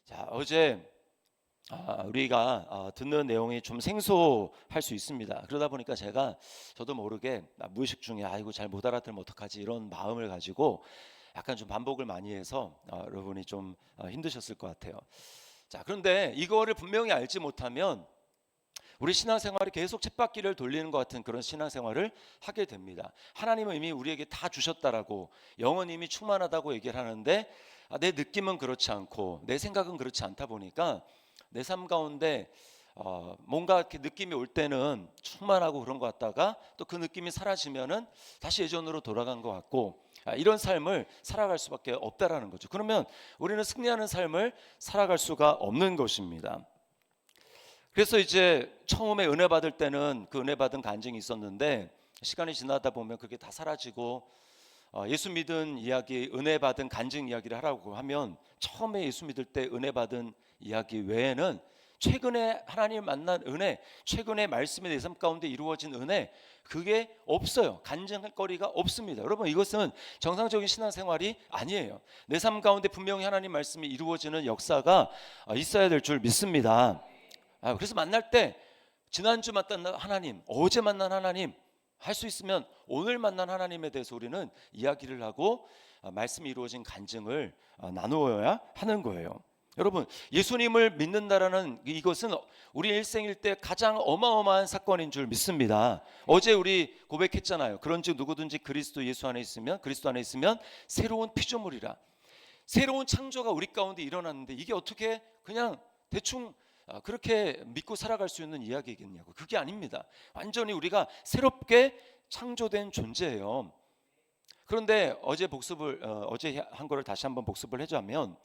자, 어제 우리가 듣는 내용이 좀 생소할 수 있습니다. 그러다 보니까 저도 모르게 무의식 중에 이거 잘 못 알아들으면 어떡하지 이런 마음을 가지고 약간 좀 반복을 많이 해서 여러분이 좀 힘드셨을 것 같아요. 자, 그런데 이거를 분명히 알지 못하면 우리 신앙생활이 계속 쳇바퀴를 돌리는 것 같은 그런 신앙생활을 하게 됩니다. 하나님은 이미 우리에게 다 주셨다라고, 영은 이미 충만하다고 얘기를 하는데 내 느낌은 그렇지 않고 내 생각은 그렇지 않다 보니까 내 삶 가운데 뭔가 이렇게 느낌이 올 때는 충만하고 그런 것 같다가 또 그 느낌이 사라지면은 다시 예전으로 돌아간 것 같고, 이런 삶을 살아갈 수밖에 없다라는 거죠. 그러면 우리는 승리하는 삶을 살아갈 수가 없는 것입니다. 그래서 이제 처음에 은혜 받을 때는 그 은혜 받은 간증이 있었는데, 시간이 지나다 보면 그게 다 사라지고 예수 믿은 이야기, 은혜 받은 간증 이야기를 하라고 하면 처음에 예수 믿을 때 은혜 받은 이야기 외에는 최근에 하나님 만난 은혜, 최근에 말씀이 내 삶 가운데 이루어진 은혜, 그게 없어요. 간증할 거리가 없습니다. 여러분, 이것은 정상적인 신앙생활이 아니에요. 내 삶 가운데 분명히 하나님 말씀이 이루어지는 역사가 있어야 될 줄 믿습니다. 그래서 만날 때 지난주 만난 하나님, 어제 만난 하나님, 할 수 있으면 오늘 만난 하나님에 대해서 우리는 이야기를 하고 말씀이 이루어진 간증을 나누어야 하는 거예요. 여러분, 예수님을 믿는다라는 이것은 우리 일생일 때 가장 어마어마한 사건인 줄 믿습니다. 어제 우리 고백했잖아요. 그런즉 누구든지 그리스도 예수 안에 있으면, 그리스도 안에 있으면 새로운 피조물이라. 새로운 창조가 우리 가운데 일어났는데 이게 어떻게 그냥 대충 그렇게 믿고 살아갈 수 있는 이야기겠냐고. 그게 아닙니다. 완전히 우리가 새롭게 창조된 존재예요. 그런데 어제 한 거를 다시 한번 복습을 해자면,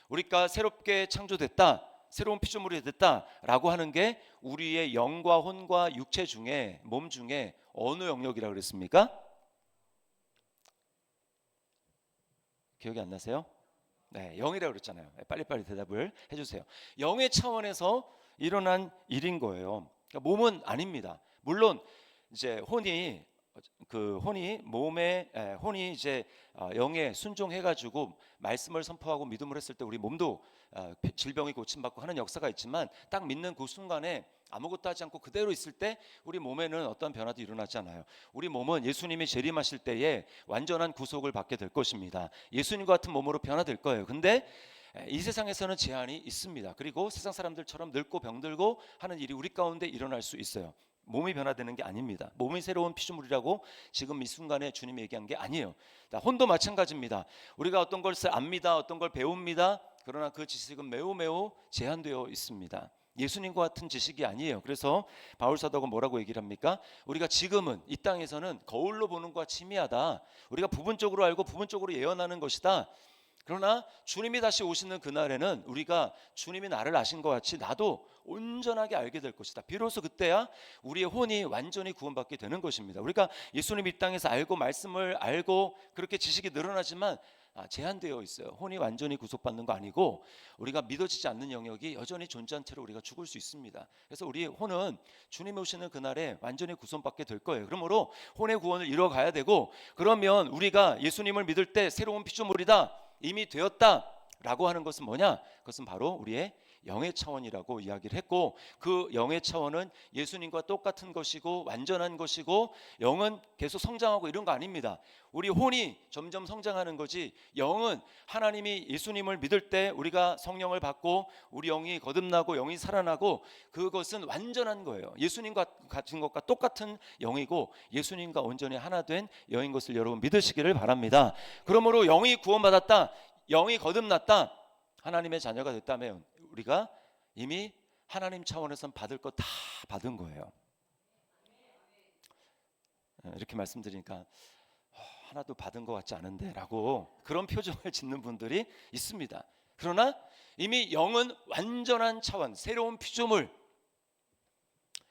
우리가 새롭게 창조됐다, 새로운 피조물이 됐다라고 하는 게 우리의 영과 혼과 육체 중에, 몸 중에 어느 영역이라고 그랬습니까? 기억이 안 나세요? 네, 영이라고 그랬잖아요. 빨리빨리 대답을 해주세요. 영의 차원에서 일어난 일인 거예요. 그러니까 몸은 아닙니다. 물론 이제 혼이 이제 영에 순종해가지고 말씀을 선포하고 믿음을 했을 때 우리 몸도 질병이 고침받고 하는 역사가 있지만, 딱 믿는 그 순간에 아무것도 하지 않고 그대로 있을 때 우리 몸에는 어떤 변화도 일어나지 않아요. 우리 몸은 예수님이 재림하실 때에 완전한 구속을 받게 될 것입니다. 예수님 같은 몸으로 변화될 거예요. 근데 이 세상에서는 제한이 있습니다. 그리고 세상 사람들처럼 늙고 병들고 하는 일이 우리 가운데 일어날 수 있어요. 몸이 변화되는 게 아닙니다. 몸이 새로운 피조물이라고 지금 이 순간에 주님이 얘기한 게 아니에요. 혼도 마찬가지입니다. 우리가 어떤 걸 압니다, 어떤 걸 배웁니다. 그러나 그 지식은 매우 매우 제한되어 있습니다. 예수님과 같은 지식이 아니에요. 그래서 바울 사도가 뭐라고 얘기를 합니까? 우리가 지금은 이 땅에서는 거울로 보는 것과 치미하다. 우리가 부분적으로 알고 부분적으로 예언하는 것이다. 그러나 주님이 다시 오시는 그날에는 우리가 주님이 나를 아신 것 같이 나도 온전하게 알게 될 것이다. 비로소 그때야 우리의 혼이 완전히 구원받게 되는 것입니다. 우리가 예수님 이 땅에서 알고 말씀을 알고 그렇게 지식이 늘어나지만 제한되어 있어요. 혼이 완전히 구속받는 거 아니고 우리가 믿어지지 않는 영역이 여전히 존재한 채로 우리가 죽을 수 있습니다. 그래서 우리의 혼은 주님이 오시는 그날에 완전히 구원받게 될 거예요. 그러므로 혼의 구원을 이뤄가야 되고, 그러면 우리가 예수님을 믿을 때 새로운 피조물이다, 이미 되었다라고 하는 것은 뭐냐? 그것은 바로 우리의 영의 차원이라고 이야기를 했고, 그 영의 차원은 예수님과 똑같은 것이고 완전한 것이고, 영은 계속 성장하고 이런 거 아닙니다. 우리 혼이 점점 성장하는 거지, 영은 하나님이 예수님을 믿을 때 우리가 성령을 받고 우리 영이 거듭나고 영이 살아나고, 그것은 완전한 거예요. 예수님과 같은 것과 똑같은 영이고 예수님과 온전히 하나 된 영인 것을 여러분 믿으시기를 바랍니다. 그러므로 영이 구원받았다, 영이 거듭났다, 하나님의 자녀가 됐다면 우리가 이미 하나님 차원에선 받을 거 다 받은 거예요. 이렇게 말씀드리니까 하나도 받은 것 같지 않은데 라고 그런 표정을 짓는 분들이 있습니다. 그러나 이미 영은 완전한 차원, 새로운 피조물.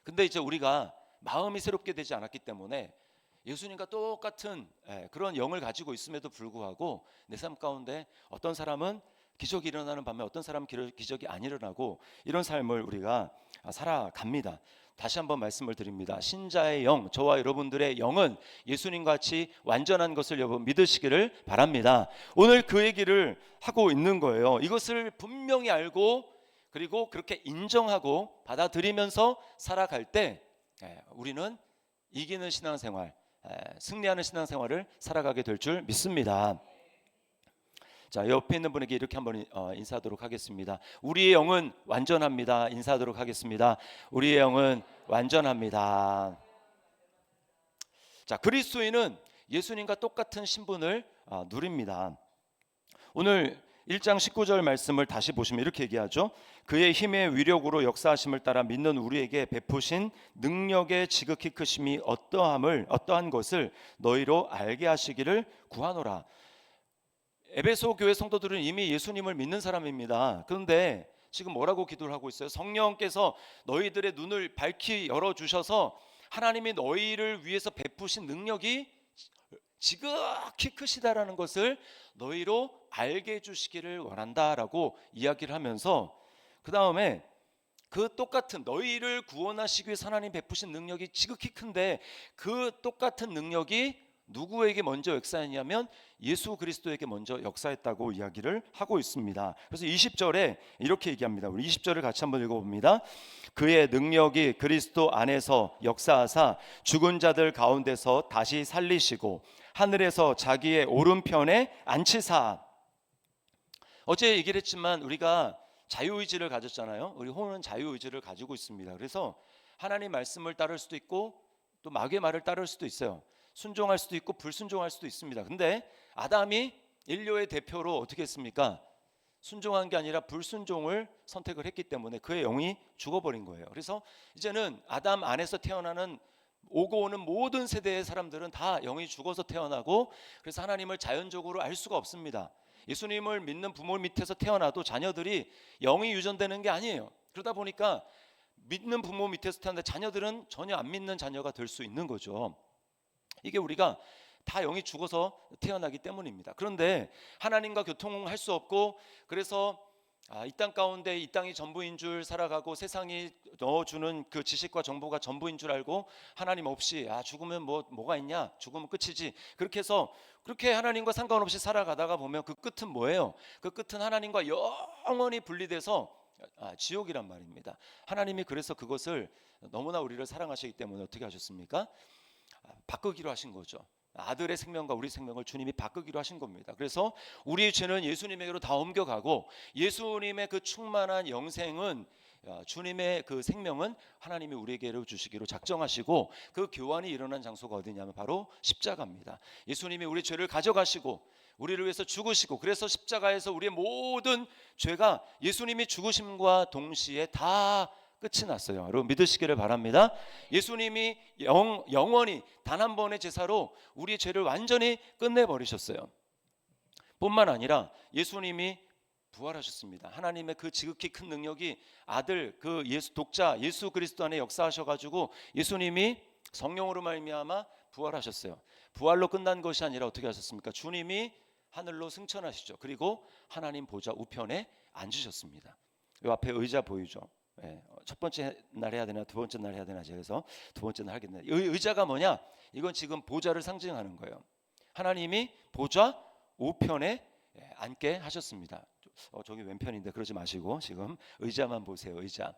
근데 이제 우리가 마음이 새롭게 되지 않았기 때문에 예수님과 똑같은 그런 영을 가지고 있음에도 불구하고 내 삶 가운데 어떤 사람은 기적이 일어나는 반면 어떤 사람은 기적이 안 일어나고 이런 삶을 우리가 살아갑니다. 다시 한번 말씀을 드립니다. 신자의 영, 저와 여러분들의 영은 예수님과 같이 완전한 것을 여러분 믿으시기를 바랍니다. 오늘 그 얘기를 하고 있는 거예요. 이것을 분명히 알고 그리고 그렇게 인정하고 받아들이면서 살아갈 때 우리는 이기는 신앙생활, 승리하는 신앙생활을 살아가게 될 줄 믿습니다. 자, 옆에 있는 분에게 이렇게 한번 인사하도록 하겠습니다. 우리의 영은 완전합니다. 인사하도록 하겠습니다. 우리의 영은 완전합니다. 자, 그리스도인은 예수님과 똑같은 신분을 누립니다. 오늘 1장 19절 말씀을 다시 보시면 이렇게 얘기하죠. 그의 힘의 위력으로 역사하심을 따라 믿는 우리에게 베푸신 능력의 지극히 크심이 어떠한 것을 너희로 알게 하시기를 구하노라. 에베소 교회 성도들은 이미 예수님을 믿는 사람입니다. 그런데 지금 뭐라고 기도를 하고 있어요? 성령께서 너희들의 눈을 밝히 열어주셔서 하나님이 너희를 위해서 베푸신 능력이 지극히 크시다라는 것을 너희로 알게 해주시기를 원한다라고 이야기를 하면서 그 다음에 그 똑같은 너희를 구원하시기 위해서 하나님 베푸신 능력이 지극히 큰데 그 똑같은 능력이 누구에게 먼저 역사했냐면 예수 그리스도에게 먼저 역사했다고 이야기를 하고 있습니다. 그래서 20절에 이렇게 얘기합니다. 우리 20절을 같이 한번 읽어봅니다. 그의 능력이 그리스도 안에서 역사하사 죽은 자들 가운데서 다시 살리시고 하늘에서 자기의 오른편에 앉히사. 어제 얘기를 했지만 우리가 자유의지를 가졌잖아요. 우리 혼은 자유의지를 가지고 있습니다. 그래서 하나님 말씀을 따를 수도 있고 또 마귀의 말을 따를 수도 있어요. 순종할 수도 있고 불순종할 수도 있습니다. 근데 아담이 인류의 대표로 어떻게 했습니까? 순종한 게 아니라 불순종을 선택을 했기 때문에 그의 영이 죽어버린 거예요. 그래서 이제는 아담 안에서 태어나는 오고 오는 모든 세대의 사람들은 다 영이 죽어서 태어나고 그래서 하나님을 자연적으로 알 수가 없습니다. 예수님을 믿는 부모 밑에서 태어나도 자녀들이 영이 유전되는 게 아니에요. 그러다 보니까 믿는 부모 밑에서 태어났는데 자녀들은 전혀 안 믿는 자녀가 될 수 있는 거죠. 이게 우리가 다 영이 죽어서 태어나기 때문입니다. 그런데 하나님과 교통할 수 없고 그래서 이 땅 가운데 이 땅이 전부인 줄 살아가고 세상이 넣어주는 그 지식과 정보가 전부인 줄 알고 하나님 없이 죽으면 뭐가 있냐, 죽으면 끝이지, 그렇게 해서 그렇게 하나님과 상관없이 살아가다가 보면 그 끝은 뭐예요? 그 끝은 하나님과 영원히 분리돼서 지옥이란 말입니다. 하나님이 그래서 그것을 너무나 우리를 사랑하시기 때문에 어떻게 하셨습니까? 바꾸기로 하신 거죠. 아들의 생명과 우리 생명을 주님이 바꾸기로 하신 겁니다. 그래서 우리의 죄는 예수님에게로 다 옮겨가고 예수님의 그 충만한 영생은 주님의 그 생명은 하나님이 우리에게로 주시기로 작정하시고 그 교환이 일어난 장소가 어디냐면 바로 십자가입니다. 예수님이 우리 죄를 가져가시고 우리를 위해서 죽으시고 그래서 십자가에서 우리의 모든 죄가 예수님이 죽으심과 동시에 다 끝이 났어요. 여러분 믿으시기를 바랍니다. 예수님이 영원히 단 한 번의 제사로 우리의 죄를 완전히 끝내버리셨어요. 뿐만 아니라 예수님이 부활하셨습니다. 하나님의 그 지극히 큰 능력이 아들 그 독자 예수 그리스도 안에 역사하셔가지고 예수님이 성령으로 말미암아 부활하셨어요. 부활로 끝난 것이 아니라 어떻게 하셨습니까? 주님이 하늘로 승천하시죠. 그리고 하나님 보좌 우편에 앉으셨습니다. 이 앞에 의자 보이죠? 첫 번째 날 해야 되나 두 번째 날 해야 되나 그래서 두 번째 날 하겠네. 의자가 뭐냐? 이건 지금 보좌를 상징하는 거예요. 하나님이 보좌 우편에 앉게 하셨습니다. 저기 왼편인데 그러지 마시고 지금 의자만 보세요. 의자.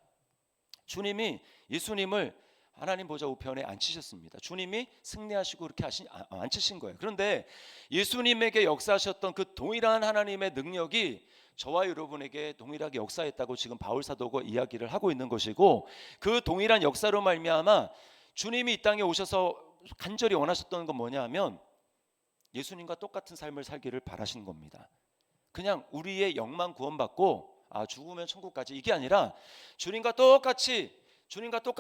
주님이 예수님을 하나님 보좌 우편에 앉히셨습니다. 주님이 승리하시고 그렇게 앉히신 거예요. 그런데 예수님에게 역사하셨던 그 동일한 하나님의 능력이 저와 여러분에게 동일하게 역사했다고 지금 바울 사도가 이야기를 하고 있는 것이고 그 동일한 역사로 말미암아 주님이 이 땅에 오셔서 간절히 원하셨던 건 뭐냐면 예수님과 똑같은 삶을 살기를 바라신 겁니다. 그냥 우리의 영만 구원받고 죽으면 천국까지 이게 아니라 주님과 똑같이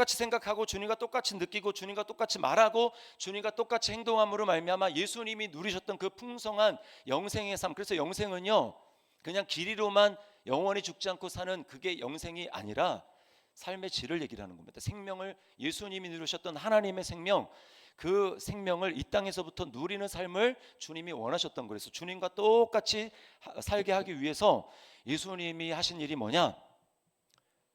생각하고 주님과 똑같이 느끼고 주님과 똑같이 말하고 주님과 똑같이 행동함으로 말미암아 예수님이 누리셨던 그 풍성한 영생의 삶. 그래서 영생은요 그냥 길이로만 영원히 죽지 않고 사는 그게 영생이 아니라 삶의 질을 얘기를 하는 겁니다. 생명을 예수님이 누리셨던 하나님의 생명 그 생명을 이 땅에서부터 누리는 삶을 주님이 원하셨던 거예요. 그래서 주님과 똑같이 살게 하기 위해서 예수님이 하신 일이 뭐냐?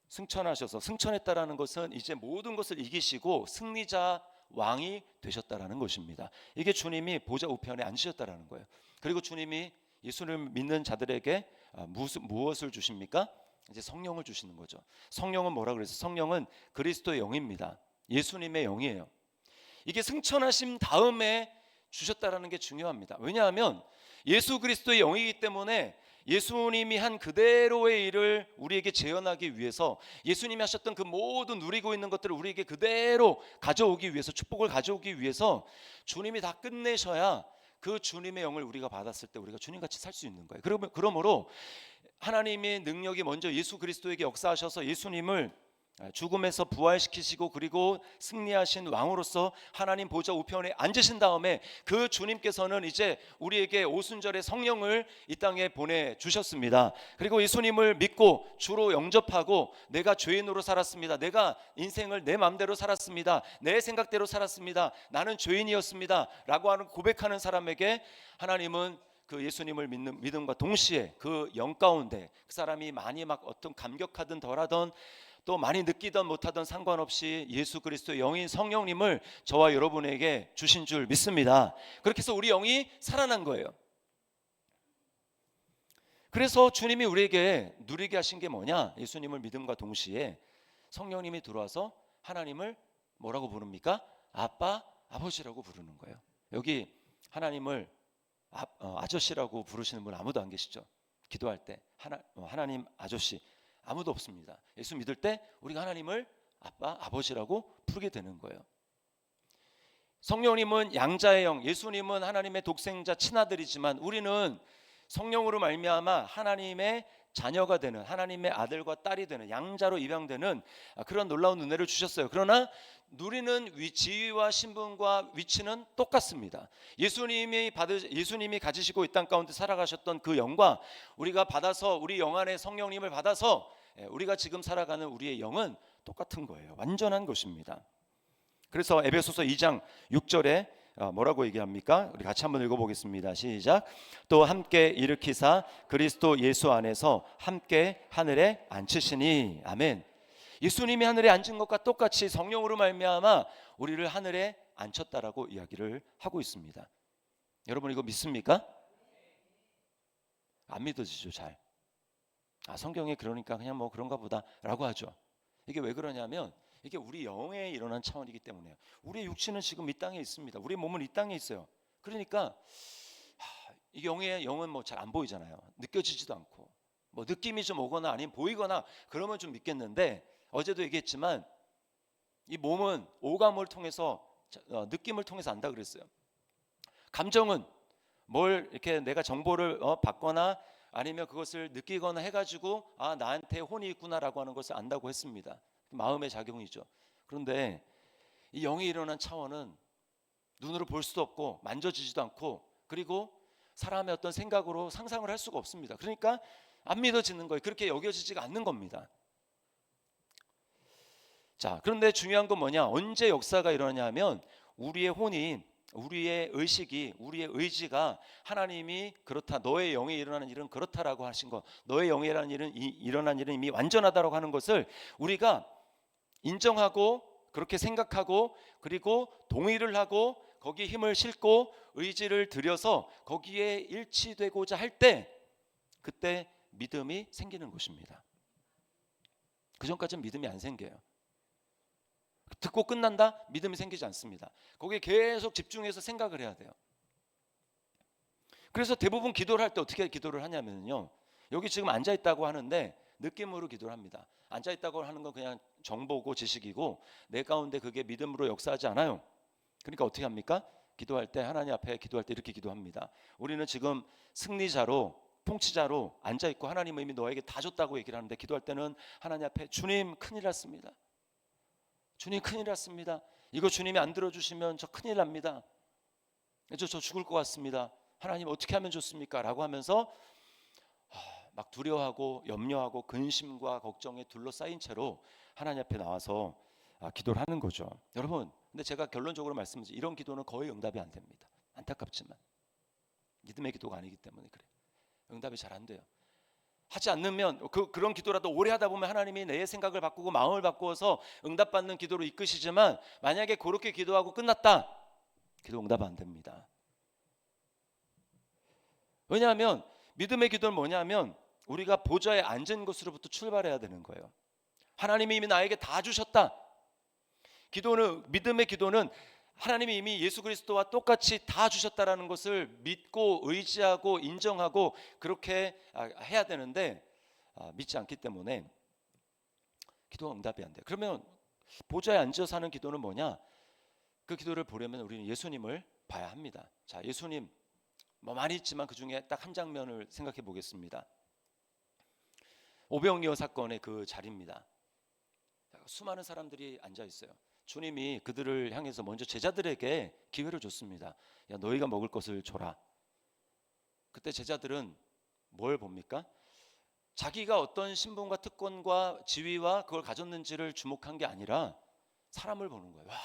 승천하셔서, 승천했다라는 것은 이제 모든 것을 이기시고 승리자 왕이 되셨다라는 것입니다. 이게 주님이 보좌 우편에 앉으셨다라는 거예요. 그리고 주님이 예수를 믿는 자들에게 무엇을 주십니까? 이제 성령을 주시는 거죠. 성령은 뭐라 그랬어요? 성령은 그리스도의 영입니다. 예수님의 영이에요. 이게 승천하신 다음에 주셨다라는 게 중요합니다. 왜냐하면 예수 그리스도의 영이기 때문에 예수님이 한 그대로의 일을 우리에게 재현하기 위해서, 예수님이 하셨던 그 모든 누리고 있는 것들을 우리에게 그대로 가져오기 위해서, 축복을 가져오기 위해서 주님이 다 끝내셔야 그 주님의 영을 우리가 받았을 때 우리가 주님같이 살 수 있는 거예요. 그러므로 하나님의 능력이 먼저 예수 그리스도에게 역사하셔서 예수님을 죽음에서 부활시키시고 그리고 승리하신 왕으로서 하나님 보좌 우편에 앉으신 다음에 그 주님께서는 이제 우리에게 오순절의 성령을 이 땅에 보내주셨습니다. 그리고 예수님을 믿고 주로 영접하고 내가 죄인으로 살았습니다. 내가 인생을 내 마음대로 살았습니다. 내 생각대로 살았습니다. 나는 죄인이었습니다 라고 하는 고백하는 사람에게 하나님은 그 예수님을 믿는 믿음과 동시에 그 영 가운데 그 사람이 많이 막 어떤 감격하든 덜하든 또 많이 느끼던 못하던 상관없이 예수 그리스도의 영인 성령님을 저와 여러분에게 주신 줄 믿습니다. 그렇게 해서 우리 영이 살아난 거예요. 그래서 주님이 우리에게 누리게 하신 게 뭐냐? 예수님을 믿음과 동시에 성령님이 들어와서 하나님을 뭐라고 부릅니까? 아빠, 아버지라고 부르는 거예요. 여기 하나님을 아저씨라고 부르시는 분 아무도 안 계시죠? 기도할 때 하나님 아저씨 아무도 없습니다. 예수 믿을 때 우리가 하나님을 아빠, 아버지라고 부르게 되는 거예요. 성령님은 양자의 영, 예수님은 하나님의 독생자 친아들이지만 우리는 성령으로 말미암아 하나님의 자녀가 되는, 하나님의 아들과 딸이 되는, 양자로 입양되는 그런 놀라운 은혜를 주셨어요. 그러나 누리는 지위와 신분과 위치는 똑같습니다. 예수님이 가지시고 이 땅 가운데 살아가셨던 그 영과 우리가 받아서, 우리 영 안에 성령님을 받아서 우리가 지금 살아가는 우리의 영은 똑같은 거예요. 완전한 것입니다. 그래서 에베소서 2장 6절에 뭐라고 얘기합니까? 우리 같이 한번 읽어보겠습니다. 시작. 또 함께 일으키사 그리스도 예수 안에서 함께 하늘에 앉히시니. 아멘. 예수님이 하늘에 앉은 것과 똑같이 성령으로 말미암아 우리를 하늘에 앉혔다라고 이야기를 하고 있습니다. 여러분 이거 믿습니까? 안 믿어지죠. 잘. 성경에 그러니까 그냥 뭐 그런가 보다라고 하죠. 이게 왜 그러냐면 이게 우리 영에 일어난 차원이기 때문에요. 우리의 육신은 지금 이 땅에 있습니다. 우리의 몸은 이 땅에 있어요. 그러니까 이 영은 뭐 잘 안 보이잖아요. 느껴지지도 않고 뭐 느낌이 좀 오거나 아니면 보이거나 그러면 좀 믿겠는데, 어제도 얘기했지만 이 몸은 오감을 통해서 느낌을 통해서 안다 그랬어요. 감정은 뭘 이렇게 내가 정보를 받거나 아니면 그것을 느끼거나 해가지고 나한테 혼이 있구나라고 하는 것을 안다고 했습니다. 마음의 작용이죠. 그런데 이 영이 일어난 차원은 눈으로 볼 수도 없고 만져지지도 않고 그리고 사람의 어떤 생각으로 상상을 할 수가 없습니다. 그러니까 안 믿어지는 거예요. 그렇게 여겨지지가 않는 겁니다. 자, 그런데 중요한 건 뭐냐? 언제 역사가 일어나냐면 우리의 혼이, 우리의 의식이, 우리의 의지가 하나님이 그렇다, 너의 영에 일어나는 일은 그렇다라고 하신 것, 너의 영에 일어난 일은 이미 완전하다라고 하는 것을 우리가 인정하고 그렇게 생각하고 그리고 동의를 하고 거기에 힘을 싣고 의지를 들여서 거기에 일치되고자 할 때 그때 믿음이 생기는 것입니다. 그 전까지는 믿음이 안 생겨요. 듣고 끝난다? 믿음이 생기지 않습니다. 거기에 계속 집중해서 생각을 해야 돼요. 그래서 대부분 기도를 할 때 어떻게 기도를 하냐면요, 여기 지금 앉아있다고 하는데 느낌으로 기도를 합니다. 앉아있다고 하는 건 그냥 정보고 지식이고 내 가운데 그게 믿음으로 역사하지 않아요. 그러니까 어떻게 합니까? 기도할 때, 하나님 앞에 기도할 때 이렇게 기도합니다. 우리는 지금 승리자로, 통치자로 앉아있고 하나님은 이미 너에게 다 줬다고 얘기를 하는데, 기도할 때는 하나님 앞에 주님 큰일 났습니다. 주님 큰일 났습니다. 이거 주님이 안 들어주시면 저 큰일 납니다. 저 죽을 것 같습니다. 하나님 어떻게 하면 좋습니까? 라고 하면서 막 두려워하고 염려하고 근심과 걱정에 둘러싸인 채로 하나님 앞에 나와서 기도를 하는 거죠. 여러분, 근데 제가 결론적으로 말씀드리면 이런 기도는 거의 응답이 안 됩니다. 안타깝지만 믿음의 기도가 아니기 때문에 그래요. 응답이 잘 안 돼요. 하지 않으면 그런 기도라도 오래 하다 보면 하나님이 내 생각을 바꾸고 마음을 바꾸어서 응답받는 기도로 이끄시지만 만약에 그렇게 기도하고 끝났다, 기도 응답 안 됩니다. 왜냐하면 믿음의 기도는 뭐냐면 우리가 보좌에 앉은 곳으로부터 출발해야 되는 거예요. 하나님이 이미 나에게 다 주셨다. 기도는, 믿음의 기도는 하나님이 이미 예수 그리스도와 똑같이 다 주셨다라는 것을 믿고 의지하고 인정하고 그렇게 해야 되는데 믿지 않기 때문에 기도가 응답이 안 돼요. 그러면 보좌에 앉아서 하는 기도는 뭐냐? 그 기도를 보려면 우리는 예수님을 봐야 합니다. 자, 예수님 뭐 많이 있지만 그 중에 딱 한 장면을 생각해 보겠습니다. 오병이어 사건의 그 자리입니다. 수많은 사람들이 앉아 있어요. 주님이 그들을 향해서 먼저 제자들에게 기회를 줬습니다. 야, 너희가 먹을 것을 줘라. 그때 제자들은 뭘 봅니까? 자기가 어떤 신분과 특권과 지위와 그걸 가졌는지를 주목한 게 아니라 사람을 보는 거예요. 와,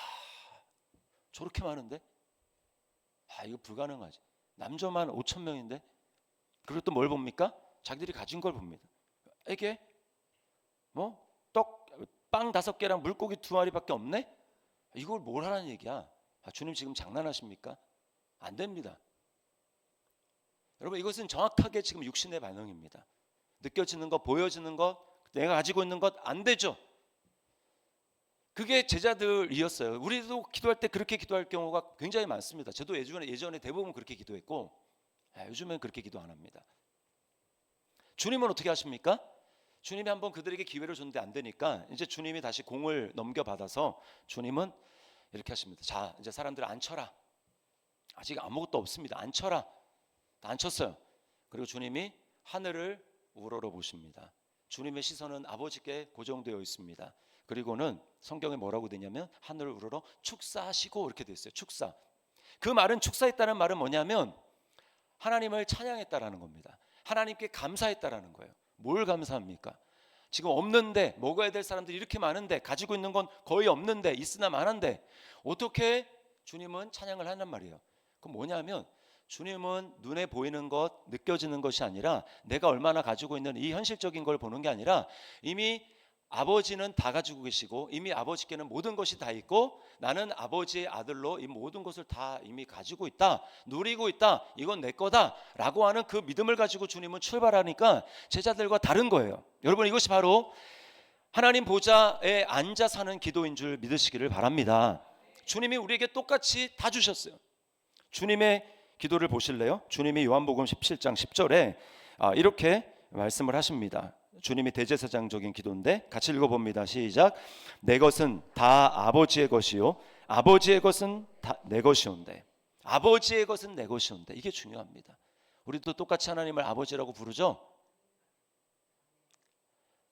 저렇게 많은데? 이거 불가능하지. 남조만 5천 명인데? 그리고 또 뭘 봅니까? 자기들이 가진 걸 봅니다. 이게 뭐 빵 5개랑 물고기 2마리밖에 없네? 이걸 뭘 하라는 얘기야? 주님 지금 장난하십니까? 안 됩니다. 여러분, 이것은 정확하게 지금 육신의 반응입니다. 느껴지는 것, 보여지는 것, 내가 가지고 있는 것 안 되죠. 그게 제자들이었어요. 우리도 기도할 때 그렇게 기도할 경우가 굉장히 많습니다. 저도 예전에 대부분 그렇게 기도했고 요즘엔 그렇게 기도 안 합니다. 주님은 어떻게 하십니까? 주님이 한번 그들에게 기회를 줬는데 안 되니까 이제 주님이 다시 공을 넘겨받아서 주님은 이렇게 하십니다. 자, 이제 사람들 앉혀라. 아직 아무것도 없습니다. 앉혀라. 다 앉혔어요. 그리고 주님이 하늘을 우러러 보십니다. 주님의 시선은 아버지께 고정되어 있습니다. 그리고는 성경에 뭐라고 되냐면 하늘을 우러러 축사하시고 이렇게 돼 있어요. 축사. 그 말은 축사했다는 말은 뭐냐면 하나님을 찬양했다라는 겁니다. 하나님께 감사했다라는 거예요. 뭘 감사합니까? 지금 없는데, 먹어야 될 사람들이 이렇게 많은데, 가지고 있는 건 거의 없는데, 있으나 많은데 어떻게 주님은 찬양을 하란 말이에요. 그럼 뭐냐면 주님은 눈에 보이는 것, 느껴지는 것이 아니라 내가 얼마나 가지고 있는 이 현실적인 걸 보는 게 아니라 이미 아버지는 다 가지고 계시고 이미 아버지께는 모든 것이 다 있고 나는 아버지의 아들로 이 모든 것을 다 이미 가지고 있다, 누리고 있다, 이건 내 거다 라고 하는 그 믿음을 가지고 주님은 출발하니까 제자들과 다른 거예요. 여러분, 이것이 바로 하나님 보좌에 앉아 사는 기도인 줄 믿으시기를 바랍니다. 주님이 우리에게 똑같이 다 주셨어요. 주님의 기도를 보실래요? 주님이 요한복음 17장 10절에 이렇게 말씀을 하십니다. 주님이 대제사장적인 기도인데 같이 읽어봅니다. 시작. 내 것은 다 아버지의 것이요 아버지의 것은 다 내 것이온데. 아버지의 것은 내 것이온데. 이게 중요합니다. 우리도 똑같이 하나님을 아버지라고 부르죠.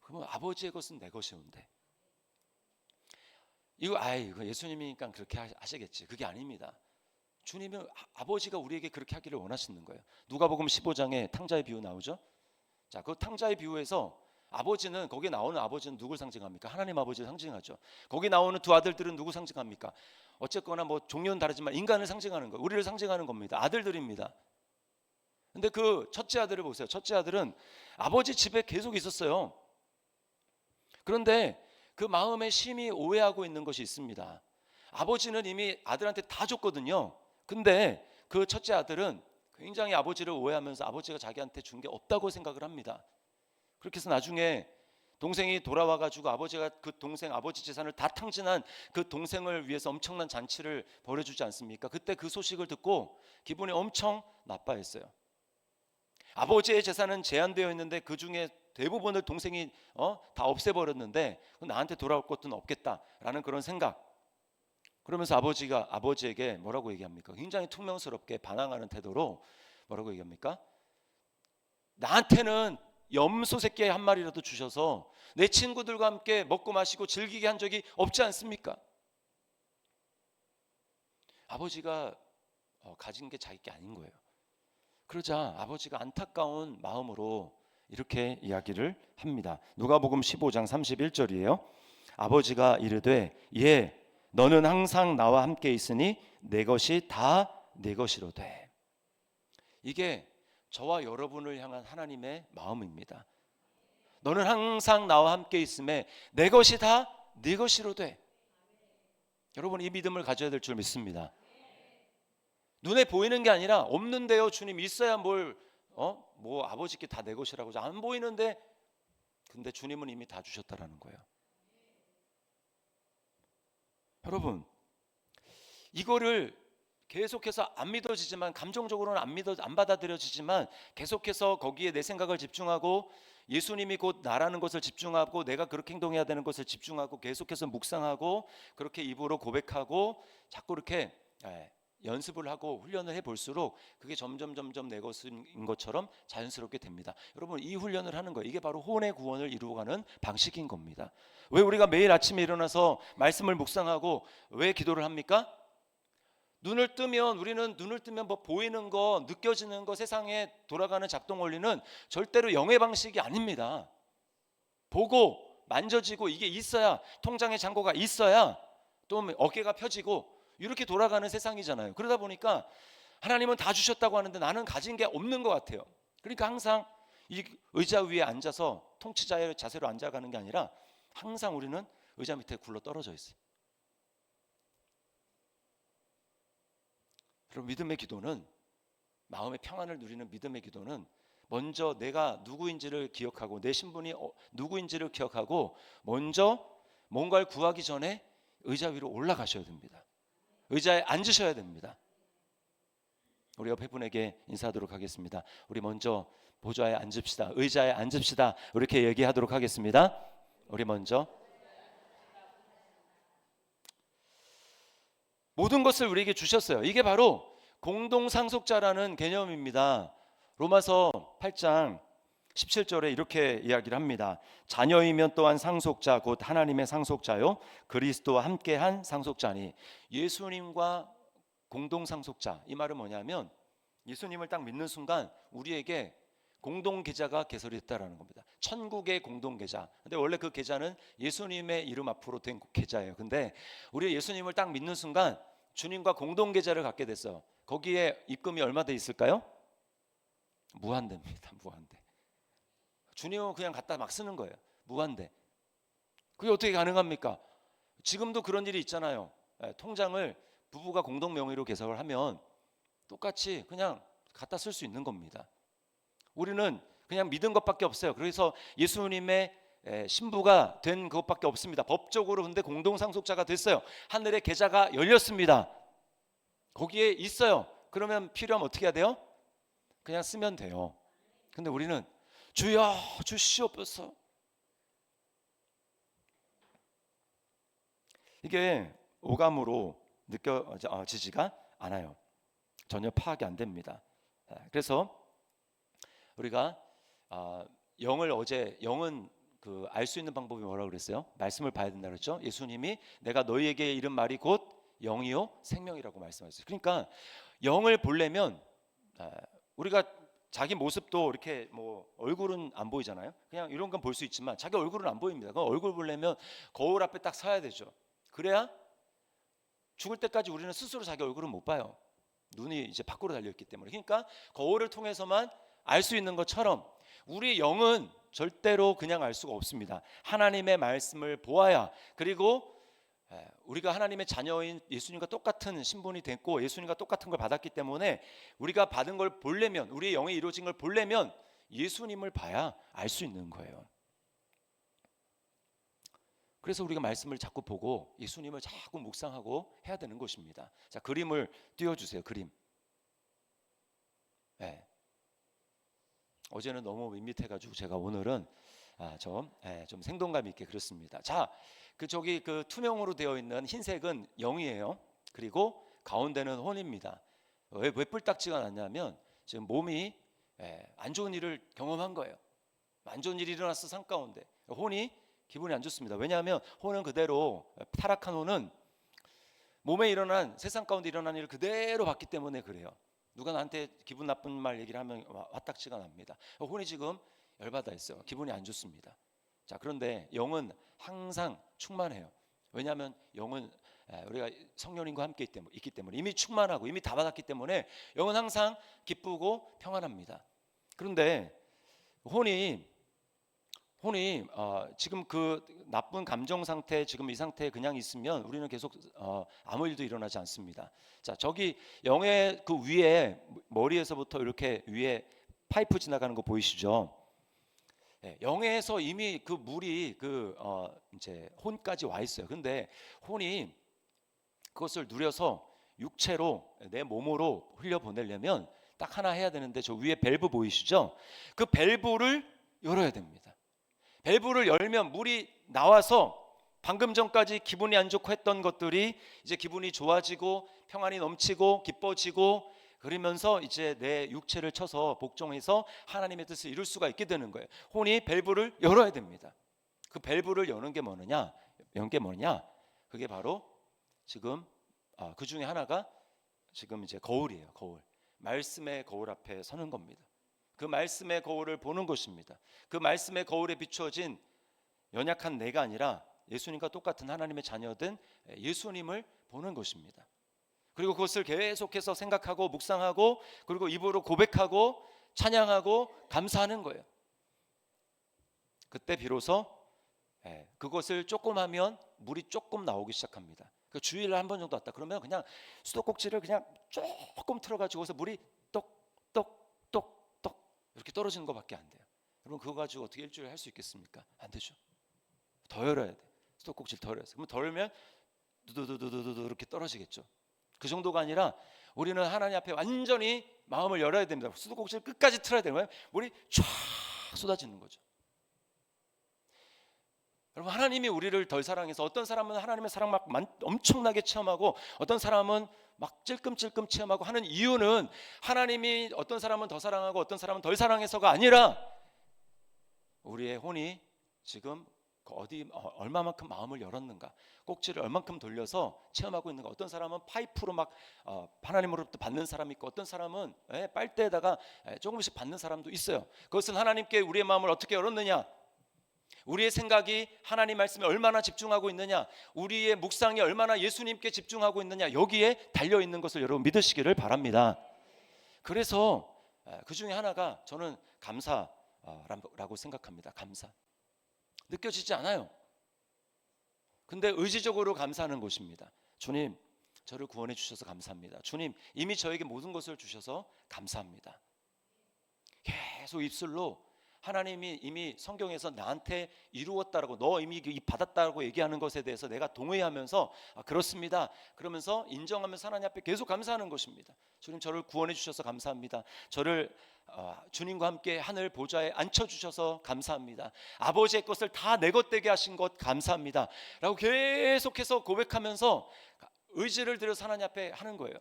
그러면 아버지의 것은 내 것이온데. 이거 예수님이니까 그렇게 하시겠지. 그게 아닙니다. 주님은 아버지가 우리에게 그렇게 하기를 원하시는 거예요. 누가복음 15장에 탕자의 비유 나오죠. 자, 그 탕자의 비유에서 아버지는, 거기에 나오는 아버지는 누굴 상징합니까? 하나님 아버지를 상징하죠. 거기 나오는 두 아들들은 누구 상징합니까? 어쨌거나 뭐 종류는 다르지만 인간을 상징하는 거예요. 우리를 상징하는 겁니다. 아들들입니다. 근데 그 첫째 아들을 보세요. 첫째 아들은 아버지 집에 계속 있었어요. 그런데 그 마음에 심히 오해하고 있는 것이 있습니다. 아버지는 이미 아들한테 다 줬거든요. 근데 그 첫째 아들은 굉장히 아버지를 오해하면서 아버지가 자기한테 준 게 없다고 생각을 합니다. 그렇게 해서 나중에 동생이 돌아와가지고 아버지가 그 동생 아버지 재산을 다 탕진한 그 동생을 위해서 엄청난 잔치를 벌여주지 않습니까? 그때 그 소식을 듣고 기분이 엄청 나빠했어요. 아버지의 재산은 제한되어 있는데 그 중에 대부분을 동생이 다 없애버렸는데 나한테 돌아올 것도 없겠다라는 그런 생각. 그러면서 아버지가 아버지에게 뭐라고 얘기합니까? 굉장히 퉁명스럽게 반항하는 태도로 뭐라고 얘기합니까? 나한테는 염소 새끼 한 마리라도 주셔서 내 친구들과 함께 먹고 마시고 즐기게 한 적이 없지 않습니까? 아버지가 가진 게 자기 게 아닌 거예요. 그러자 아버지가 안타까운 마음으로 이렇게 이야기를 합니다. 누가복음 15장 31절이에요. 아버지가 이르되 너는 항상 나와 함께 있으니 내 것이 다 내 것이로 돼. 이게 저와 여러분을 향한 하나님의 마음입니다. 너는 항상 나와 함께 있음에 내 것이 다 네 것이로 돼. 여러분, 이 믿음을 가져야 될 줄 믿습니다. 눈에 보이는 게 아니라 없는데요, 주님 있어야 뭐 아버지께 다 내 것이라고 안 보이는데, 근데 주님은 이미 다 주셨다라는 거예요. 여러분, 이거를 계속해서 안 믿어지지만, 감정적으로는 안 받아들여지지만, 계속해서 거기에 내 생각을 집중하고 예수님이 곧 나라는 것을 집중하고 내가 그렇게 행동해야 되는 것을 집중하고 계속해서 묵상하고 그렇게 입으로 고백하고 자꾸 이렇게 연습을 하고 훈련을 해볼수록 그게 점점 내 것인 것처럼 자연스럽게 됩니다. 여러분, 이 훈련을 하는 거예요. 이게 바로 혼의 구원을 이루어가는 방식인 겁니다. 왜 우리가 매일 아침에 일어나서 말씀을 묵상하고 왜 기도를 합니까? 우리는 눈을 뜨면 뭐 보이는 거, 느껴지는 거, 세상에 돌아가는 작동 원리는 절대로 영의 방식이 아닙니다. 보고 만져지고 이게 있어야, 통장에 잔고가 있어야 또 어깨가 펴지고 이렇게 돌아가는 세상이잖아요. 그러다 보니까 하나님은 다 주셨다고 하는데 나는 가진 게 없는 것 같아요. 그러니까 항상 이 의자 위에 앉아서 통치자의 자세로 앉아가는 게 아니라 항상 우리는 의자 밑에 굴러 떨어져 있어요. 그럼 믿음의 기도는, 마음의 평안을 누리는 믿음의 기도는 먼저 내가 누구인지를 기억하고 내 신분이 누구인지를 기억하고 먼저 뭔가를 구하기 전에 의자 위로 올라가셔야 됩니다. 의자에 앉으셔야 됩니다. 우리 옆에 분에게 인사하도록 하겠습니다. 우리 먼저 보좌에 앉읍시다. 의자에 앉읍시다. 이렇게 얘기하도록 하겠습니다. 우리 먼저 모든 것을 우리에게 주셨어요. 이게 바로 공동상속자라는 개념입니다. 로마서 8장 17절에 이렇게 이야기를 합니다. 자녀이면 또한 상속자 곧 하나님의 상속자요 그리스도와 함께한 상속자니. 예수님과 공동상속자, 이 말은 뭐냐면 예수님을 딱 믿는 순간 우리에게 공동계좌가 개설됐다라는 겁니다. 천국의 공동계좌. 근데 원래 그 계좌는 예수님의 이름 앞으로 된 계좌예요. 근데 우리 예수님을 딱 믿는 순간 주님과 공동계좌를 갖게 됐어요. 거기에 입금이 얼마 돼 있을까요? 무한대입니다. 무한대. 주님은 그냥 갖다 막 쓰는 거예요. 무한대. 그게 어떻게 가능합니까? 지금도 그런 일이 있잖아요. 통장을 부부가 공동 명의로 개설을 하면 똑같이 그냥 갖다 쓸 수 있는 겁니다. 우리는 그냥 믿은 것밖에 없어요. 그래서 예수님의 신부가 된 것밖에 없습니다. 법적으로 근데 공동상속자가 됐어요. 하늘의 계좌가 열렸습니다. 거기에 있어요. 그러면 필요하면 어떻게 해야 돼요? 그냥 쓰면 돼요. 근데 우리는 주여 주시옵소서. 이게 오감으로 느껴지지가 않아요. 전혀 파악이 안 됩니다. 그래서 우리가 영은 알 수 있는 방법이 뭐라고 그랬어요? 말씀을 봐야 된다 그랬죠? 예수님이 내가 너희에게 이른 말이 곧 영이요 생명이라고 말씀하셨어요. 그러니까 영을 보려면 우리가 자기 모습도 이렇게 뭐 얼굴은 안 보이잖아요. 그냥 이런 건 볼 수 있지만 자기 얼굴은 안 보입니다. 그 얼굴 보려면 거울 앞에 딱 서야 되죠. 그래야 죽을 때까지 우리는 스스로 자기 얼굴은 못 봐요. 눈이 이제 밖으로 달려있기 때문에. 그러니까 거울을 통해서만 알 수 있는 것처럼 우리 영은 절대로 그냥 알 수가 없습니다. 하나님의 말씀을 보아야, 그리고 우리가 하나님의 자녀인 예수님과 똑같은 신분이 됐고 예수님과 똑같은 걸 받았기 때문에 우리가 받은 걸 보려면, 우리의 영에 이루어진 걸 보려면 예수님을 봐야 알 수 있는 거예요. 그래서 우리가 말씀을 자꾸 보고 예수님을 자꾸 묵상하고 해야 되는 것입니다. 자, 그림을 띄워주세요. 그림. 어제는 너무 밋밋해가지고 제가 오늘은 좀 생동감 있게 그렸습니다. 자, 그 투명으로 되어 있는 흰색은 영이에요. 그리고 가운데는 혼입니다. 왜 뿔딱지가 났냐면 지금 몸이 안 좋은 일을 경험한 거예요. 안 좋은 일이 일어났어, 삶 가운데. 혼이 기분이 안 좋습니다. 왜냐하면 혼은 그대로, 타락한 혼은 몸에 일어난, 세상 가운데 일어난 일을 그대로 봤기 때문에 그래요. 누가 나한테 기분 나쁜 말 얘기를 하면 화딱지가 납니다. 혼이 지금 열받아 있어요. 기분이 안 좋습니다. 자, 그런데 영은 항상 충만해요. 왜냐하면 영은 우리가 성령님과 함께 있기 때문에 이미 충만하고 이미 다 받았기 때문에 영은 항상 기쁘고 평안합니다. 그런데 혼이 지금 그 나쁜 감정 상태, 지금 이 상태에 그냥 있으면 우리는 계속 아무 일도 일어나지 않습니다. 자, 저기 영의 그 위에 머리에서부터 이렇게 위에 파이프 지나가는 거 보이시죠? 네, 영에서 이미 그 물이 이제 혼까지 와 있어요. 근데 혼이 그것을 누려서 육체로 내 몸으로 흘려보내려면 딱 하나 해야 되는데, 저 위에 밸브 보이시죠? 그 밸브를 열어야 됩니다. 밸브를 열면 물이 나와서 방금 전까지 기분이 안 좋고 했던 것들이 이제 기분이 좋아지고 평안이 넘치고 기뻐지고, 그러면서 이제 내 육체를 쳐서 복종해서 하나님의 뜻을 이룰 수가 있게 되는 거예요. 혼이 밸브를 열어야 됩니다. 그 밸브를 여는 게 뭐느냐? 그게 바로 지금 그 중에 하나가 지금 이제 거울이에요. 거울. 말씀의 거울 앞에 서는 겁니다. 그 말씀의 거울을 보는 것입니다. 그 말씀의 거울에 비추어진 연약한 내가 아니라 예수님과 똑같은 하나님의 자녀된 예수님을 보는 것입니다. 그리고 그것을 계속해서 생각하고 묵상하고 그리고 입으로 고백하고 찬양하고 감사하는 거예요. 그때 비로소 그것을 조금 하면 물이 조금 나오기 시작합니다. 그 주일에 한 번 정도 왔다 그러면 그냥 수도꼭지를 그냥 조금 틀어가지고서 물이 똑똑똑똑 이렇게 떨어지는 것밖에 안 돼요. 여러분 그거 가지고 어떻게 일주일 할 수 있겠습니까? 안 되죠. 더 열어야 돼. 수도꼭지를 더 열어야 돼. 그럼 더 열면 두두두두두두 이렇게 떨어지겠죠. 그 정도가 아니라 우리는 하나님 앞에 완전히 마음을 열어야 됩니다. 수도꼭지를 끝까지 틀어야 되는 거예요. 물이 쫙 쏟아지는 거죠. 여러분 하나님이 우리를 덜 사랑해서 어떤 사람은 하나님의 사랑 막 엄청나게 체험하고 어떤 사람은 막 찔끔찔끔 체험하고 하는 이유는 하나님이 어떤 사람은 더 사랑하고 어떤 사람은 덜 사랑해서가 아니라 우리의 혼이 지금 얼마만큼 마음을 열었는가, 꼭지를 얼만큼 돌려서 체험하고 있는가. 어떤 사람은 파이프로 막 하나님으로부터 받는 사람이 있고 어떤 사람은 빨대에다가 조금씩 받는 사람도 있어요. 그것은 하나님께 우리의 마음을 어떻게 열었느냐, 우리의 생각이 하나님 말씀에 얼마나 집중하고 있느냐, 우리의 묵상이 얼마나 예수님께 집중하고 있느냐, 여기에 달려있는 것을 여러분 믿으시기를 바랍니다. 그래서 그 중에 하나가 저는 감사라고 생각합니다. 감사. 느껴지지 않아요. 근데 의지적으로 감사하는 것입니다. 주님, 저를 구원해 주셔서 감사합니다. 주님, 이미 저에게 모든 것을 주셔서 감사합니다. 계속 입술로 하나님이 이미 성경에서 나한테 이루었다라고, 너 이미 받았다고 얘기하는 것에 대해서 내가 동의하면서 그렇습니다 그러면서 인정하면서 하나님 앞에 계속 감사하는 것입니다. 주님, 저를 구원해 주셔서 감사합니다. 저를 주님과 함께 하늘 보좌에 앉혀주셔서 감사합니다. 아버지의 것을 다 내 것 되게 하신 것 감사합니다 라고 계속해서 고백하면서 의지를 들여서 하나님 앞에 하는 거예요.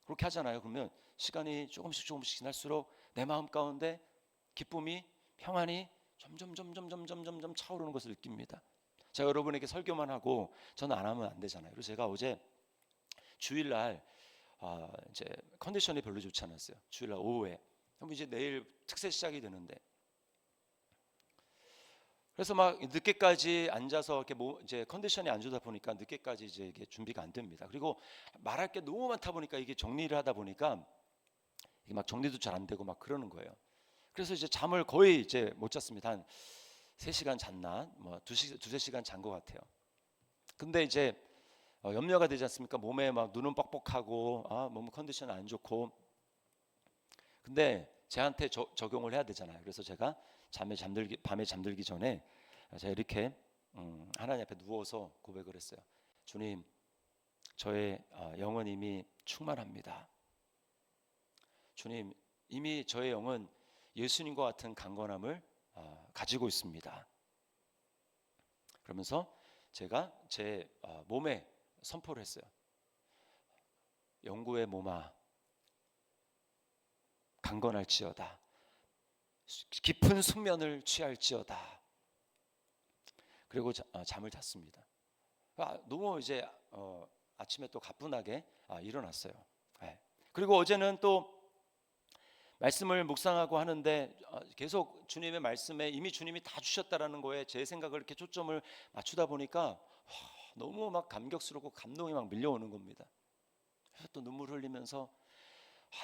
그렇게 하잖아요. 그러면 시간이 조금씩 지날수록 내 마음 가운데 기쁨이, 평안이 점점 차오르는 것을 느낍니다. 제가 여러분에게 설교만 하고 저는 안 하면 안 되잖아요. 그래서 제가 어제 주일날 이제 컨디션이 별로 좋지 않았어요. 주일날 오후에. 그럼 이제 내일 특세 시작이 되는데, 그래서 막 늦게까지 앉아서 이렇게 이제 컨디션이 안 좋다 보니까 늦게까지 이제 이게 준비가 안 됩니다. 그리고 말할 게 너무 많다 보니까 이게 정리를 하다 보니까 이게 막 정리도 잘 안 되고 막 그러는 거예요. 그래서 이제 잠을 거의 이제 못 잤습니다. 한 3시간 잤나? 뭐 두세 시간 잔 것 같아요. 근데 이제 염려가 되지 않습니까? 몸에 막 눈은 뻑뻑하고 몸 컨디션 안 좋고. 근데 제한테 적용을 해야 되잖아요. 그래서 제가 밤에 잠들기 전에 제가 이렇게 하나님 앞에 누워서 고백을 했어요. 주님, 저의 영은 이미 충만합니다. 주님, 이미 저의 영은 예수님과 같은 강건함을 가지고 있습니다. 그러면서 제가 제 몸에 선포를 했어요. 영구의 몸아, 강건할지어다. 깊은 숙면을 취할지어다. 그리고 잠을 잤습니다. 너무 이제 아침에 또 가뿐하게 일어났어요. 그리고 어제는 또 말씀을 묵상하고 하는데 계속 주님의 말씀에 이미 주님이 다 주셨다라는 거에 제 생각을 이렇게 초점을 맞추다 보니까 너무 막 감격스럽고 감동이 막 밀려오는 겁니다. 그래서 또 눈물 흘리면서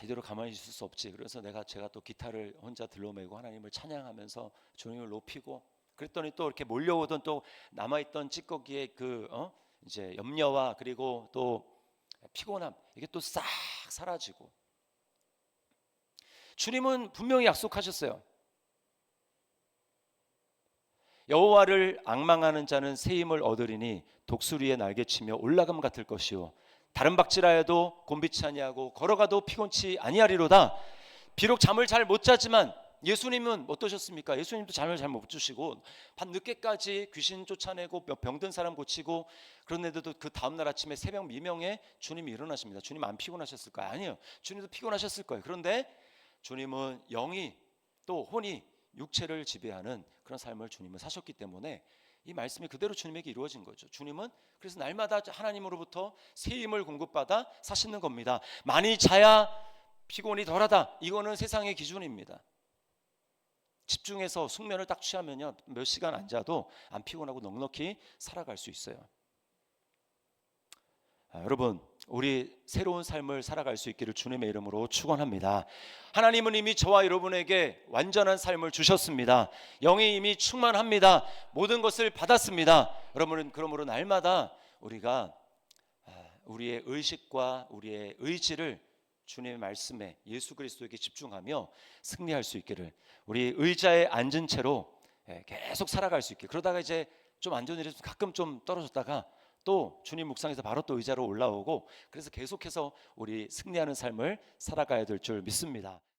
이대로 가만히 있을 수 없지. 그래서 제가 또 기타를 혼자 들러매고 하나님을 찬양하면서 주님을 높이고, 그랬더니 또 이렇게 몰려오던 또 남아있던 찌꺼기의 이제 염려와 그리고 또 피곤함, 이게 또 싹 사라지고, 주님은 분명히 약속하셨어요. 여호와를 앙망하는 자는 새 힘을 얻으리니 독수리의 날개치며 올라감 같을 것이요 다른 박질하여도 곤비치 아니하고 걸어가도 피곤치 아니하리로다. 비록 잠을 잘 못 자지만 예수님은 어떠셨습니까? 예수님도 잠을 잘 못 주시고 밤 늦게까지 귀신 쫓아내고 병든 사람 고치고, 그런데도 그 다음날 아침에 새벽 미명에 주님이 일어나십니다. 주님 안 피곤하셨을까요? 아니요, 주님도 피곤하셨을 거예요. 그런데 주님은 영이 또 혼이 육체를 지배하는 그런 삶을 주님은 사셨기 때문에 이 말씀이 그대로 주님에게 이루어진 거죠. 주님은 그래서 날마다 하나님으로부터 새 힘을 공급받아 사시는 겁니다. 많이 자야 피곤이 덜하다, 이거는 세상의 기준입니다. 집중해서 숙면을 딱 취하면요, 몇 시간 안 자도 안 피곤하고 넉넉히 살아갈 수 있어요. 여러분, 우리 새로운 삶을 살아갈 수 있기를 주님의 이름으로 축원합니다. 하나님은 이미 저와 여러분에게 완전한 삶을 주셨습니다. 영이 이미 충만합니다. 모든 것을 받았습니다. 여러분은 그러므로 날마다 우리가 우리의 의식과 우리의 의지를 주님의 말씀에, 예수 그리스도에게 집중하며 승리할 수 있기를, 우리 의자에 앉은 채로 계속 살아갈 수 있게, 그러다가 이제 좀 안 좋은 일이 가끔 좀 떨어졌다가 또 주님 묵상에서 바로 또 의자로 올라오고, 그래서 계속해서 우리 승리하는 삶을 살아가야 될 줄 믿습니다.